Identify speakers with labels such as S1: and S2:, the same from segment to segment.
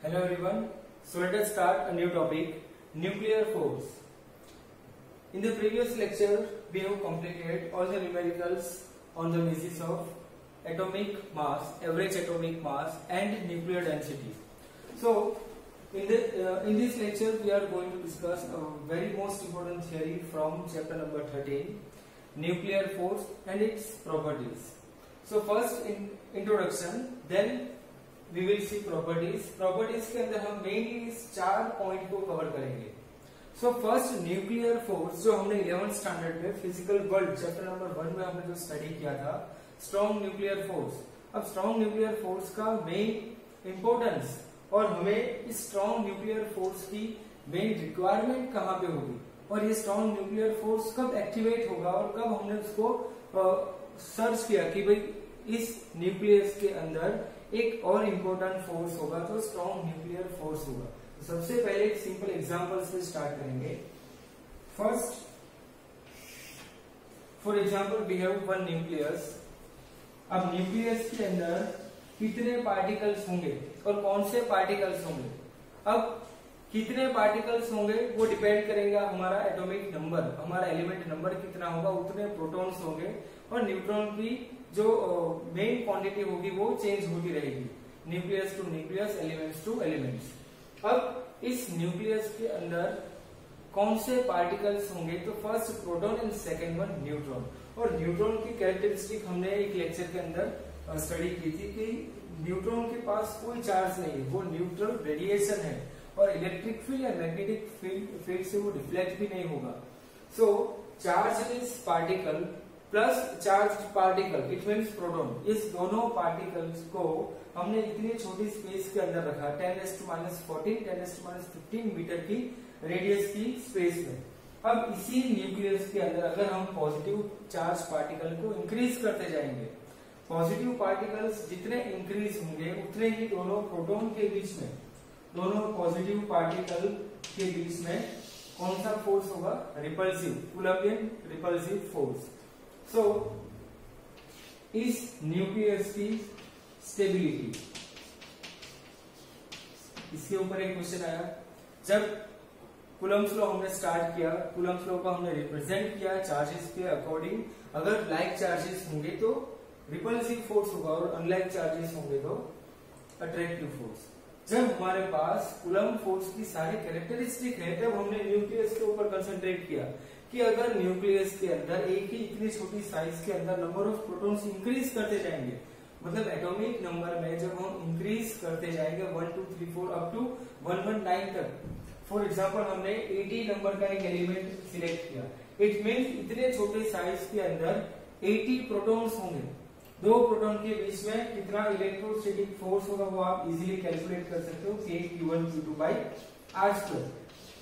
S1: Hello everyone. So let us start a new topic, nuclear force. In the previous lecture, we have completed all the numericals on the basis of atomic mass, average atomic mass and nuclear density. So in this lecture, we are going to discuss a very most important theory from chapter number 13, nuclear force and its properties. So first in introduction, then we will see properties. Properties के अंदर हम mainly इस 4 point को cover करेंगे. So first nuclear force जो हमने 11th standard में physical world chapter number 1 में हमने जो स्टडी किया था, स्ट्रॉन्ग न्यूक्लियर फोर्स. अब स्ट्रॉन्ग न्यूक्लियर फोर्स का मेन इंपोर्टेंस और हमें इस स्ट्रॉन्ग न्यूक्लियर फोर्स की मेन रिक्वायरमेंट कहाँ पे होगी और ये स्ट्रॉन्ग न्यूक्लियर फोर्स कब एक्टिवेट होगा और कब हमने उसको सर्च किया कि भाई इस न्यूक्लियस के अंदर एक और इम्पोर्टेंट फोर्स होगा तो स्ट्रॉन्ग न्यूक्लियर फोर्स होगा. तो सबसे पहले एक सिंपल एग्जांपल से स्टार्ट करेंगे. First for example we have one nucleus. अब न्यूक्लियस के अंदर कितने पार्टिकल्स होंगे और कौन से पार्टिकल्स होंगे. अब कितने पार्टिकल्स होंगे वो डिपेंड करेगा हमारा एटॉमिक नंबर, हमारा एलिमेंट नंबर कितना होगा उतने प्रोटॉन्स होंगे और न्यूट्रॉन की जो मेन क्वांटिटी होगी वो चेंज होती रहेगी, nucleus to nucleus, elements to elements. अब इस न्यूक्लियस के अंदर कौन से पार्टिकल्स होंगे तो first proton and second one neutron. और न्यूट्रॉन की कैरेक्टरिस्टिक हमने एक लेक्चर के अंदर स्टडी की थी कि न्यूट्रॉन के पास कोई चार्ज नहीं है, वो न्यूट्रल रेडिएशन है और इलेक्ट्रिक फील्ड या मैग्नेटिक फील्ड से वो रिफ्लेक्ट भी नहीं होगा. So chargeless particle plus charge particle it means proton, इस दोनों पार्टिकल्स को हमने इतनी छोटी स्पेस के अंदर रखा 10⁻⁴, 10⁻⁵ मीटर की रेडियस की स्पेस में. अब इसी न्यूक्लियस के अंदर अगर हम पॉजिटिव चार्ज पार्टिकल को इंक्रीज करते जाएंगे, पॉजिटिव पार्टिकल्स जितने इंक्रीज होंगे उतने ही दोनों प्रोटॉन के बीच में, दोनों पॉजिटिव पार्टिकल के बीच में कौन सा फोर्स होगा, रिपल्सिव, कूलम्बियन रिपल्सिव फोर्स. सो इस न्यूक्लियस की स्टेबिलिटी, इसके ऊपर एक क्वेश्चन आया. जब कूलम्ब्स लॉ हमने स्टार्ट किया, कूलम्ब्स लॉ को हमने रिप्रेजेंट किया चार्जेस के अकॉर्डिंग. अगर लाइक चार्जेस होंगे तो रिपल्सिव फोर्स होगा और अनलाइक चार्जेस होंगे तो अट्रैक्टिव फोर्स. जब हमारे पास कूलम्ब फोर्स की सारी कैरेक्टरिस्टिक है तब हमने न्यूक्लियस के ऊपर कंसंट्रेट किया कि अगर न्यूक्लियस के अंदर एक ही इतनी छोटी साइज के अंदर नंबर ऑफ प्रोटॉन्स इंक्रीज करते जाएंगे, मतलब एटॉमिक नंबर में जब हम इंक्रीज करते जाएंगे 1 2 3 4 अप टू 119 तक. फॉर एग्जांपल हमने 80 नंबर का एक एलिमेंट सिलेक्ट किया, इट मीन्स इतने छोटे साइज के अंदर 80 प्रोटॉन्स होंगे. दो प्रोटॉन के बीच में कितना इलेक्ट्रोस्टैटिक फोर्स होगा वो आप इजीली कैलकुलेट कर सकते हो, K Q1 Q2 R².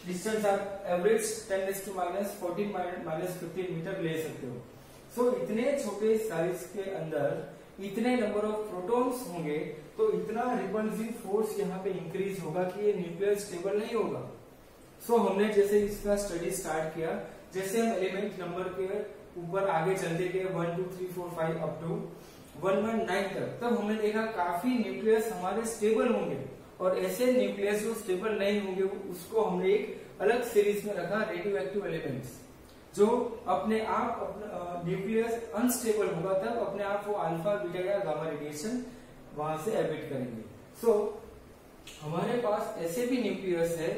S1: Distance आप एवरेज 10⁻⁴ -15 मीटर ले सकते हो. सो इतने छोटे साइज के अंदर इतने नंबर ऑफ प्रोटॉन्स होंगे तो इतना रिपल्सिव फोर्स यहाँ पे इंक्रीज होगा कि ये न्यूक्लियस स्टेबल नहीं होगा. सो हमने जैसे इसका स्टडी स्टार्ट किया, जैसे हम एलिमेंट नंबर के ऊपर आगे चलते गए 1 2 3 4 5 अप टू 119 तक, तब हमने देखा काफी न्यूक्लियस हमारे स्टेबल होंगे और ऐसे न्यूक्लियस जो स्टेबल नहीं होंगे उसको हमने एक अलग सीरीज में रखा, रेडियो एक्टिव एलिमेंट्स. जो अपने आप न्यूक्लियस अनस्टेबल होगा तब अपने आप वो अल्फा बीटा या गामा रेडिएशन वहां से एमिट करेंगे. सो हमारे पास ऐसे भी न्यूक्लियस है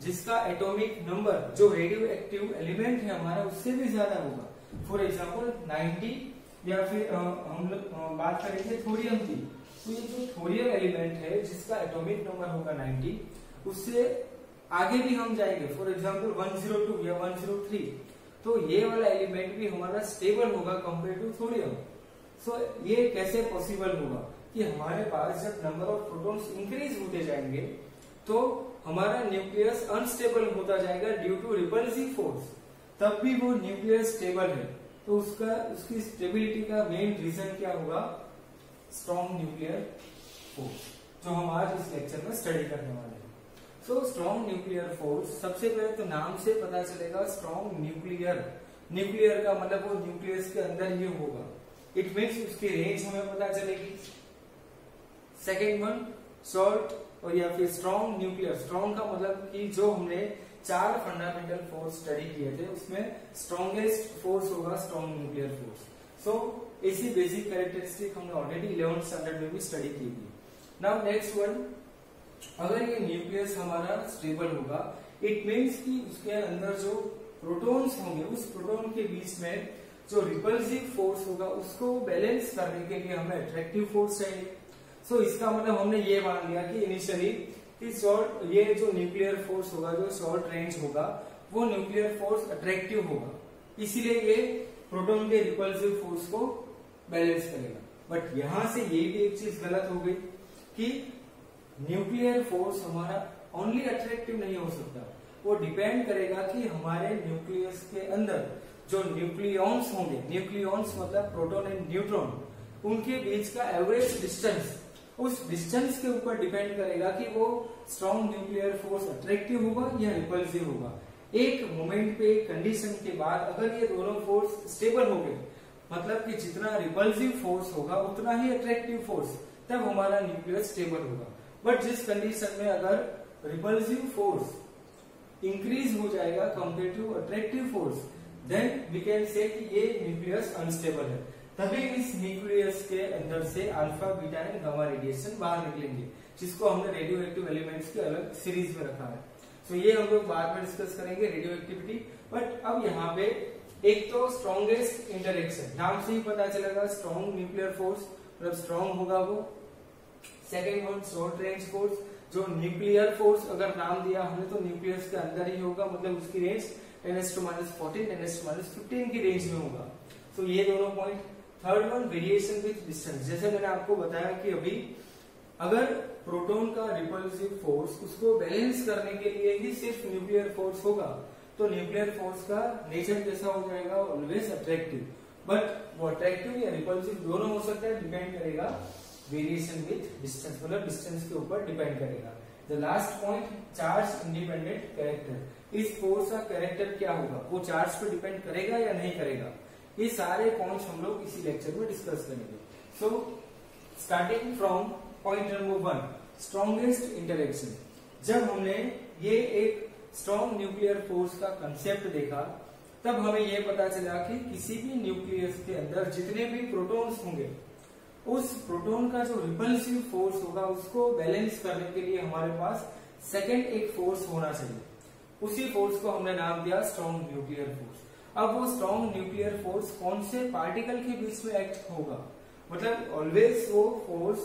S1: जिसका एटॉमिक नंबर जो रेडियो एक्टिव एलिमेंट है हमारा उससे भी ज्यादा होगा. फॉर एग्जाम्पल 90 या फिर हम लोग बात करेंगे थोरियम की, तो ये जो थोरियम एलिमेंट है जिसका एटॉमिक नंबर होगा 90, उससे आगे भी हम जाएंगे. फॉर एग्जांपल 102 या 103, तो ये वाला एलिमेंट भी हमारा स्टेबल होगा कंपेयर टू थोरियम. सो ये कैसे पॉसिबल होगा कि हमारे पास जब नंबर ऑफ प्रोटॉन्स इंक्रीज होते जाएंगे तो हमारा न्यूक्लियस अनस्टेबल होता जाएगा ड्यू टू रिपल्सिव फोर्स, तब भी वो न्यूक्लियस स्टेबल है. तो उसकी स्टेबिलिटी का मेन रीजन क्या होगा, स्ट्रॉन्ग न्यूक्लियर फोर्स, जो हम आज इस लेक्चर में स्टडी करने वाले हैं. सो स्ट्रॉन्ग न्यूक्लियर फोर्स, सबसे पहले तो नाम से पता चलेगा स्ट्रॉन्ग न्यूक्लियर. न्यूक्लियर का मतलब वो न्यूक्लियस के अंदर ही होगा, इट मीन्स उसकी रेंज हमें पता चलेगी. सेकेंड वन, शॉर्ट और या फिर स्ट्रॉन्ग न्यूक्लियर, स्ट्रॉन्ग का मतलब कि जो हमने 4 फंडामेंटल फोर्स स्टडी किए थे उसमें स्ट्रॉन्गेस्ट फोर्स होगा स्ट्रॉन्ग न्यूक्लियर फोर्स। सो ऐसी बेसिक कैरेक्टरिस्टिक हमने ऑलरेडी 11th स्टैंडर्ड में भी स्टडी की थी। नाउ नेक्स्ट वन, अगर ये न्यूक्लियस हमारा स्टेबल होगा, इट मीन्स कि उसके अंदर जो प्रोटॉन्स होंगे उस प्रोटॉन के बीच में जो रिपल्सिव फोर्स होगा उसको बैलेंस करने के लिए हमें अट्रैक्टिव फोर्स चाहिए। सो इसका मतलब हमने ये मान लिया कि इनिशियली ये जो न्यूक्लियर फोर्स होगा, जो शॉर्ट रेंज होगा, वो न्यूक्लियर फोर्स अट्रैक्टिव होगा, इसीलिए ये प्रोटॉन के रिपल्सिव फोर्स को बैलेंस करेगा। बट यहां से ये भी एक चीज गलत हो गई कि न्यूक्लियर फोर्स हमारा ओनली अट्रैक्टिव नहीं हो सकता, वो डिपेंड करेगा कि हमारे न्यूक्लियस के अंदर जो न्यूक्लियॉन्स होंगे, न्यूक्लियॉन्स मतलब प्रोटॉन एंड न्यूट्रॉन, उनके बीच का एवरेज डिस्टेंस, उस डिस्टेंस के ऊपर डिपेंड करेगा कि वो स्ट्रॉन्ग न्यूक्लियर फोर्स अट्रैक्टिव होगा या रिपल्सिव होगा। एक मोमेंट पे, एक कंडीशन के बाद अगर ये दोनों फोर्स स्टेबल हो गए, मतलब कि जितना रिपल्सिव फोर्स होगा उतना ही अट्रैक्टिव फोर्स, तब हमारा न्यूक्लियस स्टेबल होगा। बट जिस कंडीशन में अगर रिपल्सिव फोर्स इंक्रीज हो जाएगा compare to attractive force, then we can say कि ये न्यूक्लियस अनस्टेबल है। तभी इस न्यूक्लियस के अंदर से alpha, beta and gamma radiation बाहर निकलेंगे, जिसको हमने रेडियो एक्टिव एलिमेंट्स की अलग सीरीज में रखा है। तो ये हम लोग बाद में डिस्कस करेंगे रेडियो एक्टिविटी। बट अब यहाँ पे एक तो स्ट्रॉन्गेस्ट इंटरेक्शन, नाम से ही पता चलेगा स्ट्रॉन्ग न्यूक्लियर फोर्स मतलब स्ट्रॉन्ग होगा वो। Second one short range force, जो न्यूक्लियर फोर्स अगर नाम दिया हमने तो न्यूक्लियस के अंदर ही होगा, मतलब उसकी रेंज 10⁻⁴, 10⁻⁵ की रेंज में होगा। तो ये दोनों point. Third one variation with distance, जैसे मैंने आपको बताया कि अभी अगर प्रोटॉन का रिपल्सिव फोर्स उसको बैलेंस करने के लिए ही सिर्फ न्यूक्लियर फोर्स होगा, तो न्यूक्लियर फोर्स का नेचर कैसा हो जाएगा, ऑलवेज अट्रैक्टिव। बट वो अट्रैक्टिव या रिपल्सिव दोनों हो सकता है, डिपेंड करेगा वेरिएशन विथ डिस्टेंस, मतलब डिस्टेंस के ऊपर डिपेंड करेगा। The last point, charge independent character, इस फोर्स का कैरेक्टर क्या होगा, वो चार्ज पे डिपेंड करेगा या नहीं करेगा, ये सारे पॉइंट्स हम लोग इसी लेक्चर में डिस्कस करेंगे। So starting from point number 1, strongest interaction. जब हमने ये एक स्ट्रॉन्ग न्यूक्लियर फोर्स का कंसेप्ट देखा, तब हमें ये पता चला कि किसी भी न्यूक्लियस के अंदर जितने भी प्रोटॉन्स होंगे, उस प्रोटॉन का जो रिपल्सिव फोर्स होगा उसको बैलेंस करने के लिए हमारे पास सेकंड एक फोर्स होना चाहिए। उसी फोर्स को हमने नाम दिया स्ट्रॉन्ग न्यूक्लियर फोर्स। अब वो स्ट्रॉन्ग न्यूक्लियर फोर्स कौन से पार्टिकल के बीच में एक्ट होगा, मतलब ऑलवेज वो फोर्स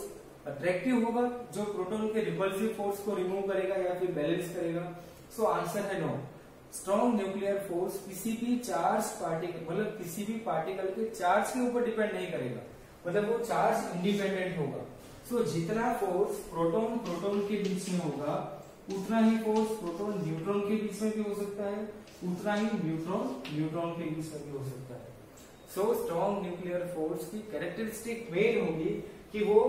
S1: अट्रैक्टिव होगा जो प्रोटॉन के रिपल्सिव फोर्स को रिमूव करेगा या फिर बैलेंस करेगा। सो आंसर है नो। स्ट्रॉन्ग न्यूक्लियर फोर्स किसी भी चार्ज पार्टिकल, मतलब किसी भी पार्टिकल के चार्ज के ऊपर डिपेंड नहीं करेगा, मतलब वो चार्ज इंडिपेंडेंट होगा। सो जितना फोर्स प्रोटॉन प्रोटॉन के बीच में होगा उतना ही फोर्स प्रोटॉन न्यूट्रॉन के बीच में भी हो सकता है, उतना ही न्यूट्रॉन न्यूट्रॉन के बीच में भी हो सकता है। सो स्ट्रॉन्ग न्यूक्लियर फोर्स की कैरेक्टरिस्टिक मेन होगी कि वो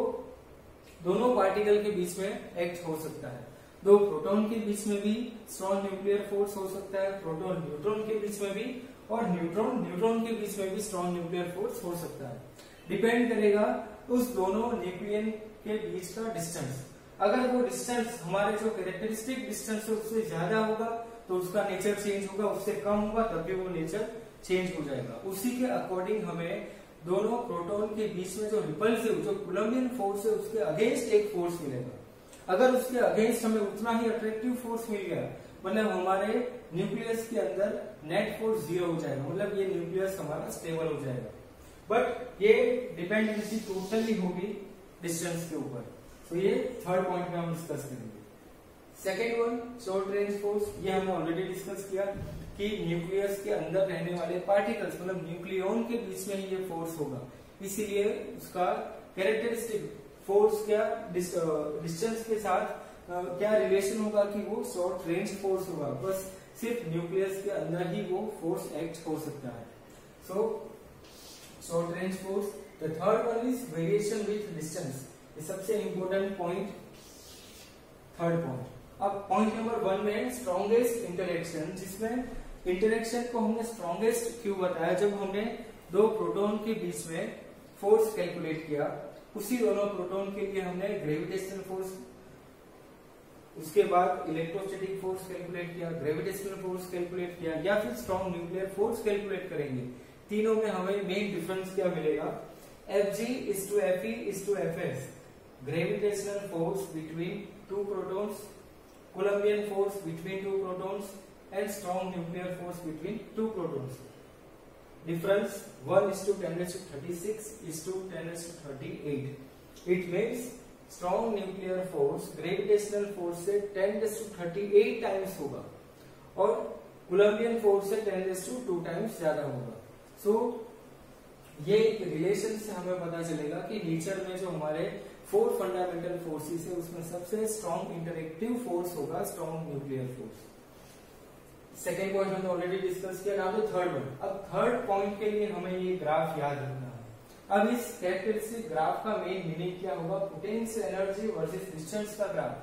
S1: दोनों पार्टिकल के बीच में एक्ट हो सकता है। दो प्रोटॉन के बीच में भी स्ट्रॉन्ग न्यूक्लियर फोर्स हो सकता है, प्रोटॉन न्यूट्रॉन के बीच में भी, और न्यूट्रॉन न्यूट्रॉन के बीच में भी स्ट्रॉन्ग न्यूक्लियर फोर्स हो सकता है। डिपेंड करेगा उस दोनों न्यूक्लियन के बीच का डिस्टेंस। अगर वो डिस्टेंस हमारे जो कैरेक्टरिस्टिक डिस्टेंस है उससे ज्यादा होगा तो उसका नेचर चेंज होगा, उससे कम होगा तब भी वो नेचर चेंज हो जाएगा। उसी के अकॉर्डिंग हमें दोनों प्रोटॉन के बीच में जो रिपल्सिव, जो कूलम्बियन फोर्स है उसके अगेंस्ट एक फोर्स मिलेगा। अगर उसके अगेंस्ट हमें उतना ही अट्रैक्टिव फोर्स मिल गया, मतलब हमारे न्यूक्लियस के अंदर नेट फोर्स 0 हो जाएगा, मतलब ये न्यूक्लियस हमारा स्टेबल हो जाएगा। बट ये डिपेंडेंसी टोटली होगी डिस्टेंस के ऊपर। तो ये थर्ड पॉइंट में हम डिस्कस करेंगे। Second one short range force, ये हमने ऑलरेडी डिस्कस किया कि न्यूक्लियस के अंदर रहने वाले पार्टिकल्स, मतलब न्यूक्लियॉन के बीच में ही ये फोर्स होगा, इसीलिए उसका कैरेक्टरिस्टिक फोर्स क्या डिस्टेंस के साथ क्या रिलेशन होगा कि वो शॉर्ट रेंज फोर्स होगा, बस सिर्फ न्यूक्लियस के अंदर ही वो फोर्स एक्ट हो सकता है। So short range force. The third one is variation with distance, ये सबसे इंपॉर्टेंट पॉइंट, थर्ड पॉइंट। अब पॉइंट नंबर 1 में स्ट्रॉन्गेस्ट इंटरेक्शन, जिसमें इंटरेक्शन को हमने स्ट्रॉन्गेस्ट क्यों बताया, जब हमने दो प्रोटॉन के बीच में फोर्स कैलकुलेट किया, उसी दोनों प्रोटॉन के लिए हमने ग्रेविटेशनल फोर्स उसके बाद इलेक्ट्रोस्टैटिक फोर्स कैलकुलेट किया, ग्रेविटेशनल फोर्स कैलकुलेट किया, या फिर स्ट्रॉन्ग न्यूक्लियर फोर्स कैलकुलेट करेंगे। तीनों में हमें मेन डिफरेंस क्या मिलेगा, Fg is to Fe is to Fs, gravitational force between two protons, Coulombian force between two protons, and strong nuclear force between two protons. Difference 1 is to 10 raised to 36 is to 10 raised to 38. It means strong nuclear force gravitational force से 10 raised to 38 times होगा और Coulombian force से 10 raised to 2 times ज्यादा होगा। So ये एक relation से हमें पता चलेगा कि नेचर में जो हमारे 4 फंडामेंटल फोर्सेस है उसमें सबसे स्ट्रॉन्ग इंटरेक्टिव फोर्स होगा strong nuclear force. Second point हमने ऑलरेडी डिस्कस किया, नाउ द थर्ड वन। अब थर्ड पॉइंट के लिए हमें ये ग्राफ याद रखना है। अब इस कैरेक्टरिस्टिक ग्राफ का मेन मीनिंग क्या होगा, पोटेंशियल एनर्जी वर्सेस डिस्टेंस का ग्राफ।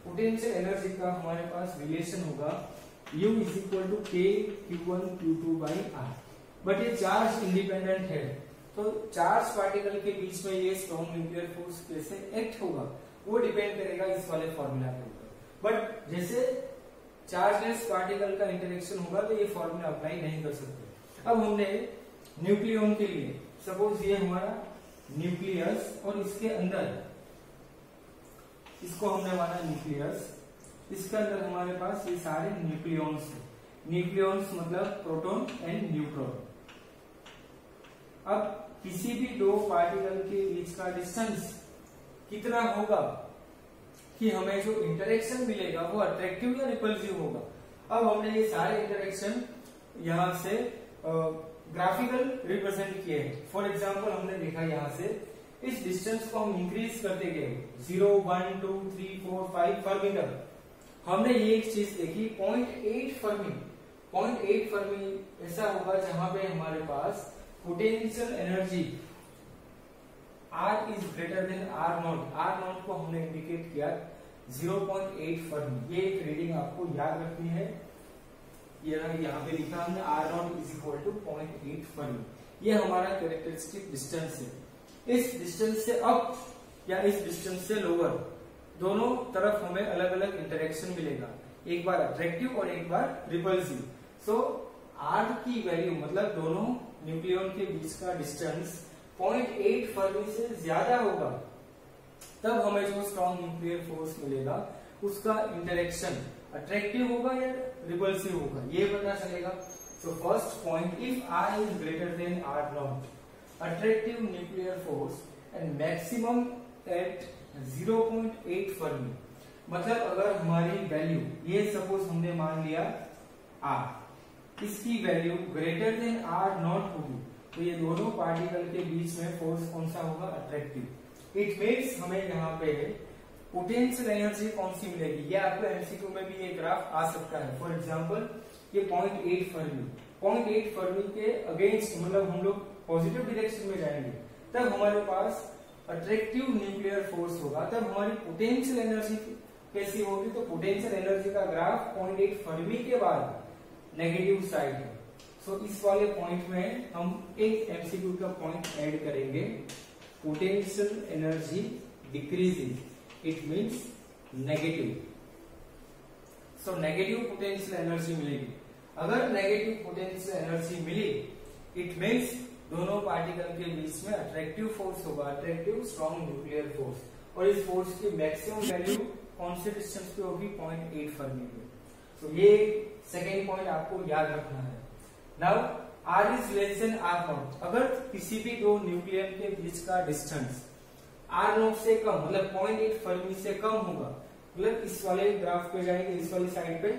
S1: पोटेंशियल एनर्जी का हमारे पास रिलेशन होगा U is equal to K Q1 Q2 by R, but ये चार्ज इंडिपेंडेंट है तो चार्ज पार्टिकल के बीच में ये स्ट्रॉन्ग न्यूक्लियर फोर्स कैसे एक्ट होगा वो डिपेंड करेगा इस वाले फॉर्मूला के ऊपर। बट जैसे चार्जलेस पार्टिकल का इंटरेक्शन होगा तो ये फॉर्मूला अप्लाई नहीं कर सकते। अब हमने न्यूक्लियन के लिए सपोज ये हमारा न्यूक्लियस और इसके अंदर इसको हमने माना न्यूक्लियस, इसके अंदर हमारे पास ये सारे न्यूक्लियॉन्स है। न्यूक्लियॉन्स मतलब प्रोटॉन एंड न्यूट्रॉन। अब किसी भी दो पार्टिकल के बीच का डिस्टेंस कितना होगा कि हमें जो इंटरेक्शन मिलेगा वो अट्रैक्टिव या रिपल्सिव होगा। अब हमने ये सारे इंटरेक्शन यहां से ग्राफिकल रिप्रेजेंट किए हैं। फॉर एग्जांपल हमने देखा यहां से इस डिस्टेंस को हम इंक्रीज करते गए 0, 1, 2, 3, 4, 5 फर्मी तक। हमने ये एक चीज देखी 0.8 फर्मी। 0.8 फर्मी ऐसा होगा जहां पे हमारे पास potential energy R is greater than R0। R0 को हमने इंडिकेट किया 0.8 फर्मी। ये एक रीडिंग आपको याद रखनी है। ये यहाँ पे लिखा हमने R0 is equal to 0.8 Fermi. ये हमारा कैरेक्टरिस्टिक डिस्टेंस है। इस डिस्टेंस से अप या इस डिस्टेंस से लोअर दोनों तरफ हमें अलग अलग इंटरेक्शन मिलेगा, एक बार अट्रैक्टिव और एक बार रिपल्सिव। सो R की वैल्यू मतलब दोनों न्यूक्लियन के बीच का डिस्टेंस 0.8 फर्मी से ज्यादा होगा तब हमें जो स्ट्रॉन्ग न्यूक्लियर फोर्स मिलेगा उसका इंटरेक्शन अट्रैक्टिव होगा या रिपल्सिव होगा ये पता चलेगा। So first point, if R is greater than R0, attractive nuclear force and maximum at 0.8 fermi. मतलब अगर हमारी वैल्यू ये सपोज हमने मान लिया R, इसकी वैल्यू ग्रेटर देन R0 होगी तो ये दोनों पार्टिकल के बीच में फोर्स कौन सा होगा, अट्रैक्टिव। इट मीन्स हमें यहाँ पे पोटेंशियल एनर्जी कौन सी मिलेगी, ये आपको एमसीक्यू में भी ये ग्राफ आ सकता है। फॉर एग्जांपल ये 0.8 फर्मी, 0.8 फर्मी के अगेंस्ट मतलब हम लोग पॉजिटिव डायरेक्शन में जाएंगे तब हमारे पास अट्रैक्टिव न्यूक्लियर फोर्स होगा, तब हमारी पोटेंशियल एनर्जी कैसी होगी, तो पोटेंशियल एनर्जी का ग्राफ 0.8 फर्मी के बाद नेगेटिव साइड है। सो इस वाले पॉइंट में हम एक एमसीक्यू का पॉइंट ऐड करेंगे, potential energy decreasing, it means negative. So negative potential energy मिलेगी। अगर नेगेटिव पोटेंशियल एनर्जी मिली इट मींस दोनों पार्टिकल के बीच में अट्रैक्टिव फोर्स होगा, अट्रैक्टिव स्ट्रॉन्ग न्यूक्लियर फोर्स, और इस फोर्स की मैक्सिमम वैल्यू कौन से डिस्टेंस पे होगी, 0.8 फर्मी पे। तो ये सेकेंड पॉइंट आपको याद रखना है। Now R is less than R0, अगर किसी भी दो न्यूक्लियन के बीच का डिस्टेंस R0 से कम मतलब 0.8 फर्मी से कम होगा, मतलब इस वाले ग्राफ पे जाएंगे इस वाली साइड पे,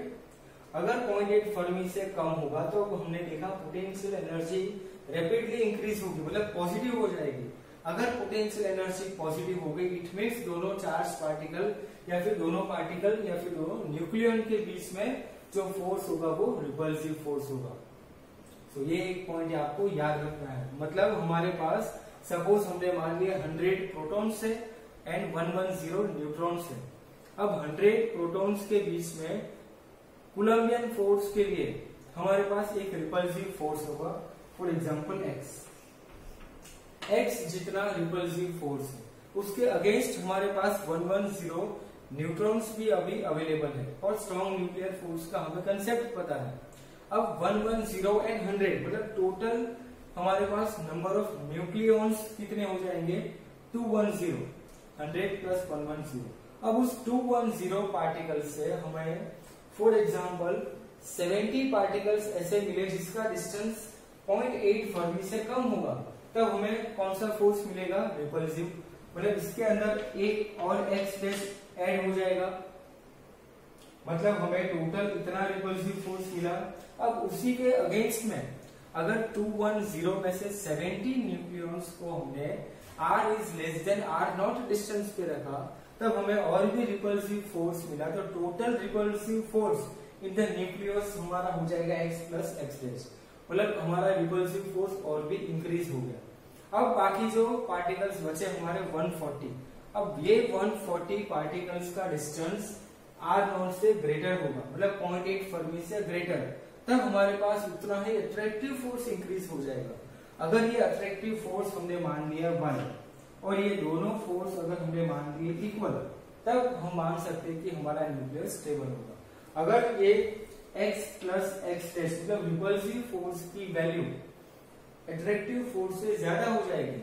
S1: अगर 0.8 फर्मी से कम होगा तो हमने देखा पोटेंशियल एनर्जी रैपिडली इंक्रीज होगी मतलब पॉजिटिव हो जाएगी। अगर पोटेंशियल एनर्जी पॉजिटिव हो गई इट मीन्स दोनों चार्ज पार्टिकल या फिर दोनों पार्टिकल या फिर दोनों न्यूक्लियन के बीच में जो फोर्स होगा वो रिपल्सिव फोर्स होगा। तो ये एक पॉइंट आपको याद रखना है। मतलब हमारे पास सपोज हमने मान लिया 100 प्रोटॉन्स है एंड 110 न्यूट्रॉन्स है। अब 100 प्रोटॉन्स के बीच में कूलम्बियन फोर्स के लिए हमारे पास एक रिपल्सिव फोर्स होगा, फॉर एग्जाम्पल एक्स जितना रिपल्सिव फोर्स है उसके अगेंस्ट हमारे पास 110 न्यूट्रॉन्स भी अभी अवेलेबल है और स्ट्रॉन्ग न्यूक्लियर फोर्स का हमें कंसेप्ट पता है। अब 110 एंड 100 मतलब टोटल हमारे पास नंबर ऑफ न्यूक्लियॉन्स कितने हो जाएंगे 210, 100 प्लस 110। अब उस 210 पार्टिकल से हमें फॉर एग्जाम्पल 70 पार्टिकल्स ऐसे मिले जिसका डिस्टेंस 0.8 फर्मी से कम होगा, तब हमें कौन सा फोर्स मिलेगा रिपल्सिव। मतलब इसके अंदर एक और एक्स टेस्ट ऐड हो जाएगा, मतलब हमें टोटल इतना रिपल्सिव फोर्स मिला। अब उसी के अगेंस्ट में अगर 210 में से 70 न्यूक्लियॉन्स को हमने r is less than r not distance पे रखा, तब हमें और भी रिपल्सिव फोर्स मिला। तो total repulsive force in the nucleus हमारा हो जाएगा x प्लस एक्स डैश, मतलब हमारा रिपल्सिव फोर्स और भी इंक्रीज हो गया। अब बाकी जो पार्टिकल्स बचे हमारे 140, अब ये 140 पार्टिकल्स का डिस्टेंस r नॉट से ग्रेटर होगा, मतलब 0.8 फर्मी से ग्रेटर, तब हमारे पास उतना ही अट्रैक्टिव फोर्स इंक्रीज हो जाएगा। अगर ये अट्रैक्टिव फोर्स हमने मान लिया 1 और ये दोनों फोर्स अगर हमने मान लिए इक्वल, तब हम मान सकते हैं कि हमारा न्यूक्लियस स्टेबल होगा। अगर ये x प्लस एक्स डैश मतलब रिपल्सिव फोर्स की वैल्यू अट्रैक्टिव फोर्स से ज्यादा हो जाएगी,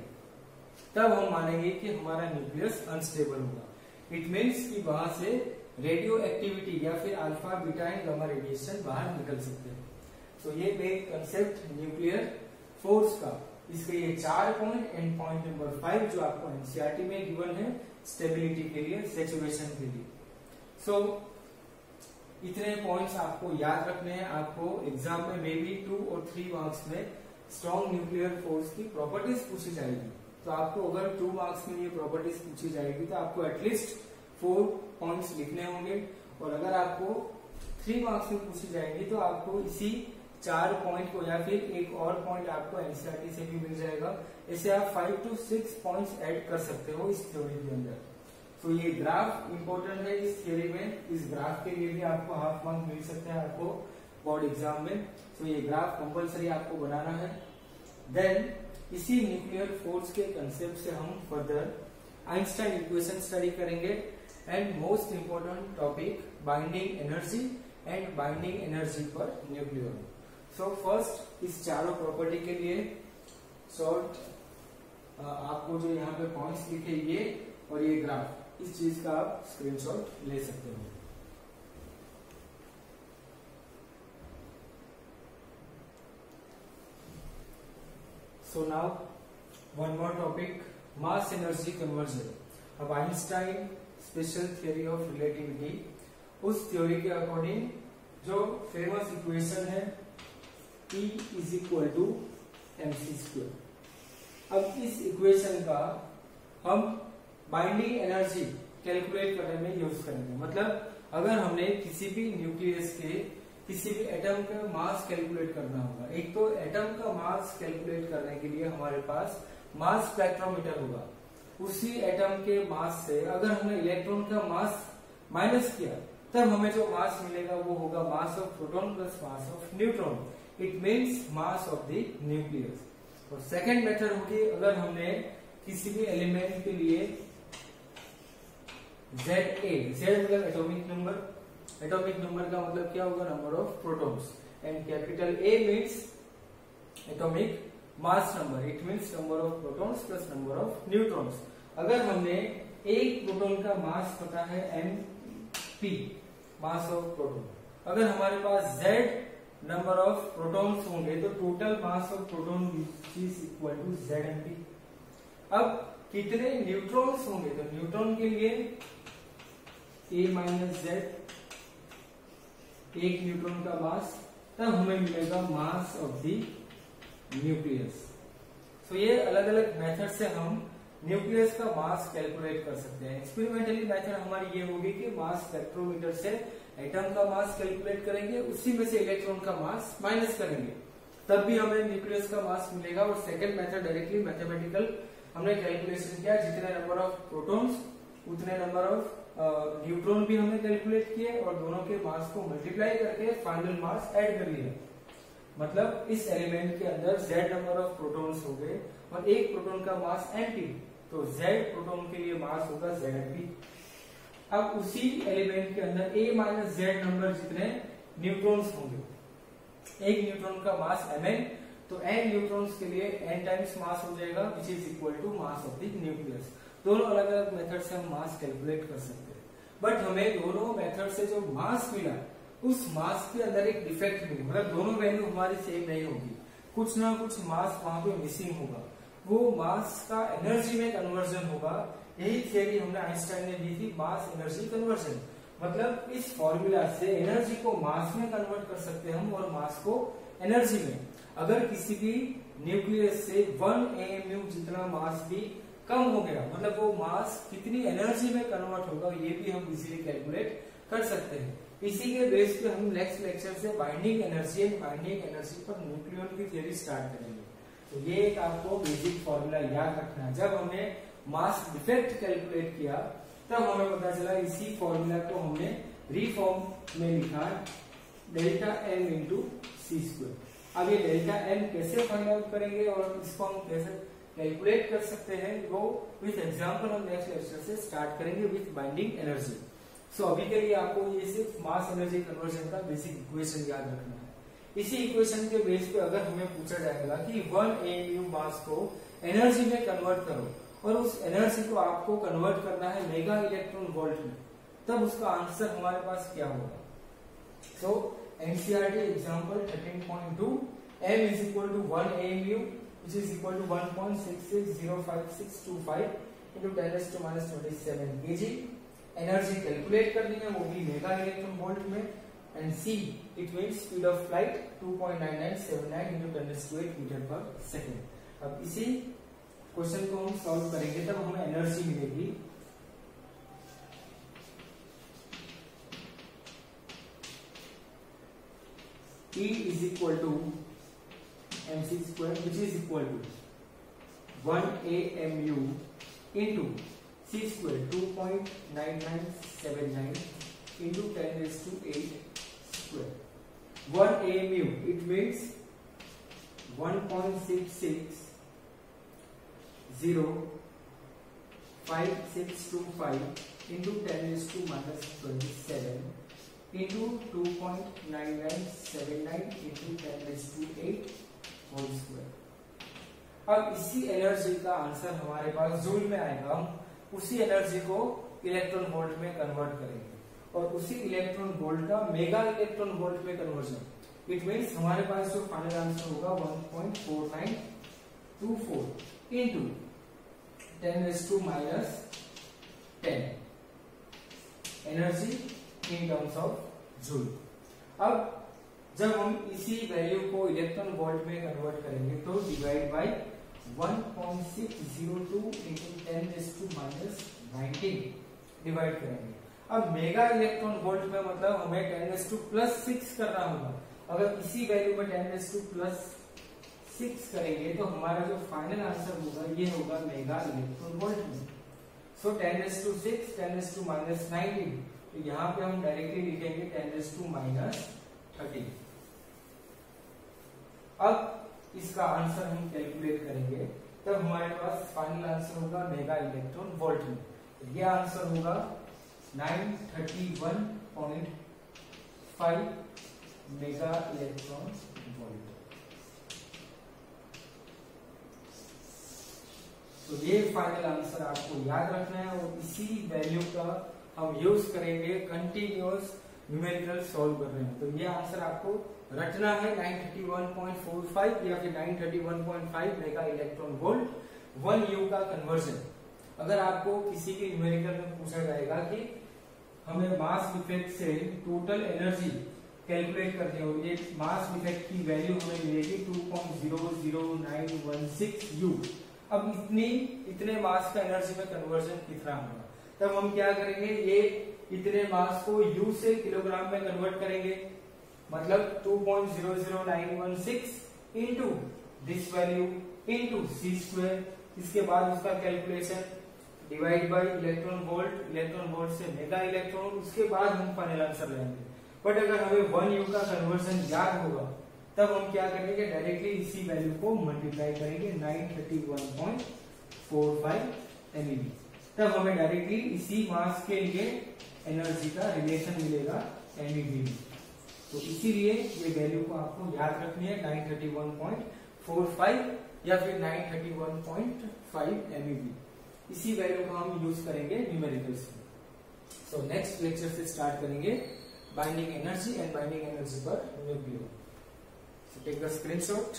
S1: तब हम मानेंगे कि हमारा न्यूक्लियस अनस्टेबल होगा। इट मीन्स कि वहां से रेडियो एक्टिविटी या फिर alpha beta and gamma radiation बाहर निकल सकते हैं। तो ये मेन कंसेप्ट न्यूक्लियर फोर्स का, इसके ये 4 पॉइंट एंड पॉइंट नंबर 5 जो आपको एनसीईआरटी में गिवन है स्टेबिलिटी के लिए, सैचुरेशन के लिए। सो इतने पॉइंट्स आपको याद रखने हैं। आपको एग्जाम में मे बी 2 और 3 मार्क्स में स्ट्रॉन्ग न्यूक्लियर फोर्स की प्रॉपर्टीज पूछी जाएगी। तो आपको अगर 2 मार्क्स में ये प्रॉपर्टीज पूछी जाएगी तो आपको एटलीस्ट 4 पॉइंट्स लिखने होंगे, और अगर आपको 3 मार्क्स में पूछी जाएंगी तो आपको इसी 4 पॉइंट को या फिर एक और पॉइंट आपको एनसीईआरटी से भी मिल जाएगा। ऐसे आप 5 to 6 पॉइंट्स ऐड कर सकते हो इस थ्योरी के अंदर। तो ये ग्राफ इंपॉर्टेंट है इस थ्योरी में, इस ग्राफ के लिए भी आपको हाफ मार्क मिल सकता है आपको बोर्ड एग्जाम में। तो ये ग्राफ कंपलसरी आपको बनाना है। देन इसी न्यूक्लियर फोर्स के कंसेप्ट से हम फर्दर आइंस्टाइन इक्वेशन स्टडी करेंगे and most important topic binding energy and binding energy पर न्यूक्लियर। सो फर्स्ट इस चारों प्रॉपर्टी के लिए शॉर्ट आपको जो यहाँ पे पॉइंट्स लिखे ये और ये ग्राफ, इस चीज का आप स्क्रीनशॉट ले सकते हो। So now one more topic, mass energy conversion. अब Einstein special theory of relativity, उस थ्योरी के अकॉर्डिंग जो फेमस इक्वेशन है E is equal to mc²। अब इस इक्वेशन का हम बाइंडिंग एनर्जी कैलकुलेट करने में यूज करेंगे। मतलब अगर हमने किसी भी न्यूक्लियस के किसी भी एटम का मास कैलकुलेट करना होगा, एक तो एटम का मास कैलकुलेट करने के लिए हमारे पास मास स्पेक्ट्रोमीटर होगा। उसी एटम के मास से अगर हमने इलेक्ट्रॉन का मास माइनस किया, तब हमें जो मास मिलेगा वो होगा मास of proton plus mass of neutron. It means mass of the nucleus. और सेकेंड मेथड होगी, अगर हमने किसी भी एलिमेंट के लिए ZA, Z मतलब एटॉमिक नंबर, एटॉमिक नंबर का मतलब क्या होगा number of protons, and capital A means atomic mass number, it means number of protons plus number of neutrons. अगर हमने एक प्रोटॉन का मास पता है mp, मास ऑफ प्रोटॉन, अगर हमारे पास Z नंबर ऑफ प्रोटॉन्स होंगे तो total mass of proton is equal to ZmP। अब कितने न्यूट्रॉन्स होंगे, तो न्यूट्रॉन के लिए A माइनस Z, एक न्यूट्रॉन का मास, तब हमें मिलेगा मास ऑफ द न्यूक्लियस। तो ये अलग अलग मेथड से हम न्यूक्लियस का मास कैलकुलेट कर सकते हैं। एक्सपेरिमेंटली मेथड हमारी ये होगी कि मास स्पेक्ट्रोमीटर से एटम का मास कैलकुलेट करेंगे, उसी में से इलेक्ट्रॉन का मास माइनस करेंगे, तब भी हमें न्यूक्लियस का मास मिलेगा। और सेकंड मेथड डायरेक्टली मैथमेटिकल हमने कैलकुलेशन किया, जितने नंबर ऑफ प्रोटॉन्स उतने नंबर ऑफ न्यूट्रॉन भी हमने कैलकुलेट किए और दोनों के मास को मल्टीप्लाई करके फाइनल मास ऐड कर लिया। मतलब इस एलिमेंट के अंदर Z नंबर ऑफ प्रोटॉन्स हो गए और एक प्रोटॉन का मास mp, तो Z प्रोटॉन के लिए मास होगा Zmp। अब उसी एलिमेंट के अंदर a माइनस जेड नंबर जितने न्यूट्रॉन्स होंगे, एक न्यूट्रॉन का मास mn, तो n न्यूट्रॉन्स के लिए n टाइम्स मास हो जाएगा which is equal to mass of the nucleus. दोनों अलग अलग मेथड से हम मास कैलकुलेट कर सकते हैं, बट हमें दोनों मेथड से जो मास मिला उस मास के अंदर एक डिफेक्ट मिली, मतलब दोनों वैल्यू हमारी सेम नहीं होगी, कुछ ना कुछ मास वहां पे मिसिंग होगा, वो मास का एनर्जी में कन्वर्जन होगा। यही थियरी हमने आइंस्टाइन ने दी थी, मास एनर्जी कन्वर्जन। मतलब इस फॉर्मूला से एनर्जी को मास में कन्वर्ट कर सकते हैं हम और मास को एनर्जी में। अगर किसी भी न्यूक्लियस से 1 AMU जितना मास भी कम हो गया, मतलब वो मास कितनी एनर्जी में कन्वर्ट होगा ये भी हम इजीली कैलकुलेट कर सकते हैं। इसी के बेस पे हम नेक्स्ट लेक्चर से binding energy and binding energy per nucleon की थ्योरी स्टार्ट करेंगे। तो ये एक आपको बेसिक फॉर्मूला याद रखना है। जब हमने मास डिफेक्ट कैलकुलेट किया तब हमें पता चला इसी फॉर्मूला को हमने रीफॉर्म में लिखा delta m into c square. अब ये डेल्टा m कैसे फाइंड आउट करेंगे और इसको हम कैसे कैलकुलेट कर सकते हैं वो विथ एग्जांपल हम नेक्स्ट लेक्चर से स्टार्ट करेंगे विथ बाइंडिंग एनर्जी। सो अभी के लिए आपको ये सिर्फ मास एनर्जी कन्वर्जन का बेसिक इक्वेशन याद रखना है। इसी इक्वेशन के बेस पे अगर हमें पूछा जाएगा कि 1 AMU मास को एनर्जी में कन्वर्ट करो और उस एनर्जी को आपको कन्वर्ट करना है मेगा इलेक्ट्रॉन वोल्ट में, तब उसका आंसर हमारे पास क्या होगा। सो NCERT example 13.2 m is equal to 1 AMU which is equal to 1.660565 into 10 raised to minus 27 kg। Energy calculate करनी है वो भी मेगा इलेक्ट्रॉन वोल्ट में, and c it means speed of flight 2.9979 into 10 raised to 8 metre per second. अब इसी question को हम solve करेंगे तब हमें एनर्जी मिलेगी E is equal to mc square which is equal to 1 AMU into c square 2.9979 into 10 raised to 8 square। 1 AMU it means 1.660565 into 10 raised to minus 27 into 2.9979 into 10 raised to 8 whole square। अब इसी energy का answer हमारे पास joule में आएगा, हम उसी energy को electron volt में कन्वर्ट करेंगे और उसी इलेक्ट्रॉन वोल्ट का मेगा इलेक्ट्रॉन वोल्ट में कन्वर्जन, इट मींस हमारे पास जो फाइनल आंसर होगा 1.4924 into 10 raised to minus 10 energy in terms of joule. अब जब हम इसी वैल्यू को इलेक्ट्रॉन वोल्ट में कन्वर्ट करेंगे तो divide by 1.602 into 10 raised to minus 19 divide करेंगे। अब मेगा इलेक्ट्रॉन वोल्ट में मतलब हमें 10 raised to plus 6 करना होगा। अगर इसी वैल्यू में 10 raised to plus 6 करेंगे तो हमारा जो फाइनल आंसर होगा ये होगा मेगा इलेक्ट्रॉन वोल्ट में। सो 10 raised to 6 10 raised to minus 19, तो यहाँ पे हम डायरेक्टली लिखेंगे 10 raised to minus 30। अब इसका आंसर हम कैलकुलेट करेंगे तब हमारे पास फाइनल आंसर होगा मेगा इलेक्ट्रॉन वोल्ट में। ये आंसर होगा 931.5 मेगा इलेक्ट्रॉन वोल्ट। तो ये फाइनल आंसर आपको याद रखना है और इसी वैल्यू का हम यूज करेंगे कंटिन्यूअस न्यूमेरिकल सॉल्व कर रहे हैं। तो ये आंसर आपको रटना है 931.45 या फिर 931.5 मेगा इलेक्ट्रॉन वोल्ट 1 U का कन्वर्जन। अगर आपको किसी के न्यूमेरिकल में पूछा जाएगा कि हमें मास डिफेक्ट से टोटल एनर्जी कैलकुलेट करनी हो, ये मास डिफेक्ट की वैल्यू हमें मिलेगी 2.00916 U। अब इतने मास का एनर्जी में कन्वर्जन कितना होगा, तब हम क्या करेंगे, ये इतने मास को U से किलोग्राम में कन्वर्ट करेंगे, मतलब 2.00916 into this value into c square, इसके बाद उसका calculation divide by electron volt से मेगा इलेक्ट्रॉन, उसके बाद हम फाइनल आंसर लेंगे। बट अगर हमें 1 U का कन्वर्जन याद होगा तब हम क्या करेंगे, डायरेक्टली इसी वैल्यू को मल्टीप्लाई करेंगे 931.45 MeV, तब हमें डायरेक्टली इसी मास के लिए एनर्जी का रिलेशन मिलेगा MeV। तो इसीलिए ये वैल्यू को आपको याद रखनी है 931.45 या फिर 931.5 MeV। इसी वैल्यू को हम यूज करेंगे न्यूमेरिकल्स में। सो नेक्स्ट लेक्चर से स्टार्ट करेंगे binding energy and binding energy पर टेक द स्क्रीनशॉट।